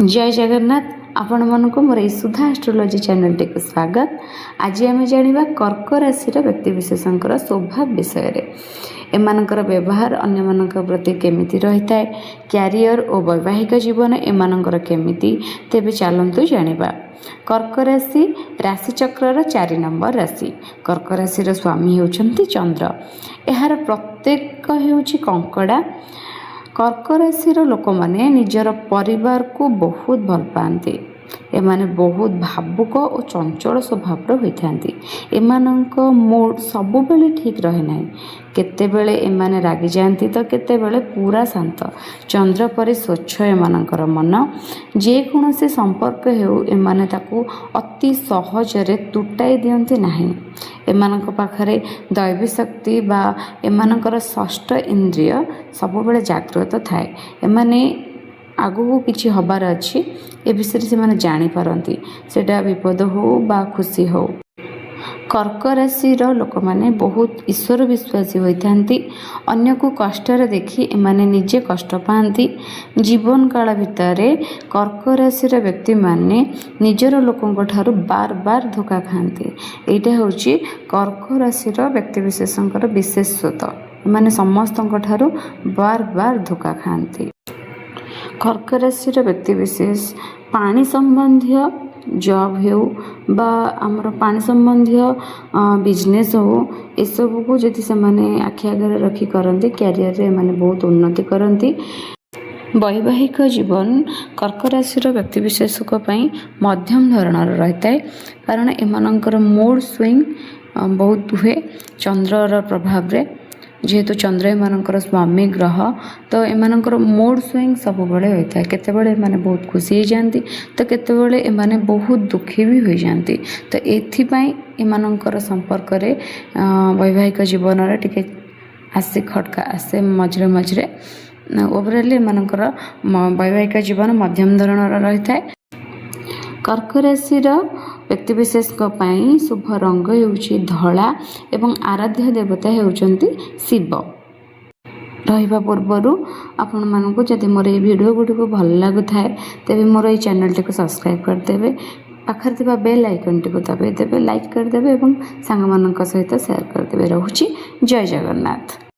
जय जगन्नाथ। आपण मानक मोर सुधा एस्ट्रोलोजी चैनल टी स्वागत। आज आम जाना कर्क राशि व्यक्तिविशेषकर स्वभाव विषय रे एमानकर व्यवहार अन्य मानक प्रति केमिति रही है, क्यारियर और वैवाहिक जीवन एमानकर केमिति तेबे चलतु जानिबा। कर्क राशि राशि चक्र 4 नंबर राशि। कर्क राशि स्वामी होउछंती चंद्र। एहार प्रत्येक होउछि कंकड़ा। कर्क राशि लोक मैंने निजर परिवार को बहुत भल पाती। एमाने बहुत भावुक और चंचल स्वभाव होता। एमानक मूड सब बेले ठीक रहे ना। केतेबेले एमाने रागी जाती तो केतेबेले पूरा शांत। चंद्र परि स्वच्छ एमानकर मन। जेकोसी संपर्क हेउ एमाने ताकू अति सहजरे तुटाई दियंती नाही। एमानक पाखरे दैवी शक्ति बा एमानकर षष्ठ इंद्रिय सब बेले जागृत थाए। एमाने आगू किछि हबार अछि ए विषय से माने जानि पारंती, सेटा विपद हो बा खुशी हो। कर्क राशि लोक मैंने बहुत ईश्वर विश्वासी होता। अन्य को कष्ट देखी एमाने निजे कष्ट पाती। जीवन काल भितर कर्क राशि व्यक्ति माने निजर लोकों ठारू बार बार धोखा खाती। यहाँ हूँ कर्क राशि व्यक्तिविशेषकर विशेषत्व। एमाने समस्त ठारू बार बार धोखा खाती। कर्क राशि व्यक्तिविशेष पानी संबंधी जॉब हो बा आमर पानी संबंधी बिजनेस हो, एसबू को जदि से आखि आगे रखी करते क्यारियर रे माने बहुत उन्नति करती। वैवाहिक जीवन कर्क राशि व्यक्तिविशेषक मध्यम धरणर रही है, कारण एमानकर मूड स्विंग बहुत हुए चंद्रर प्रभाव रे। जेहेतु चंद्र एमानकर स्वामी ग्रह तो एमानकर मूड स्विंग सब बड़े होता है। केतेबेले एमाने बहुत खुशी हो जाती तो केतेबेले एमाने बहुत दुखी भी हो जाती। तो एथिपाई एमानकर संपर्क रे वैवाहिक जीवन रे टिके आसे खटका आसे मझरे मझरे। ओवरऑल एमानकर वैवाहिक जीवन मध्यम धरणर रही है। कर्क राशि व्यक्तिविशेष शुभ रंग होउछि धला एवं आराध्य देवता होउछंती शिव। रहिबा पूर्वरु आपण मानकु जदि मोर ए वीडियो गुडी को भल लागु थाए तेबे मोर ए चैनल टी को सब्सक्राइब कर देबे। पाखर थिबा बेल आइकन टी को दबाई देबे, लाइक कर देबे एवं सांग मानक सहित शेयर कर देबे। रहूछि जय जगन्नाथ।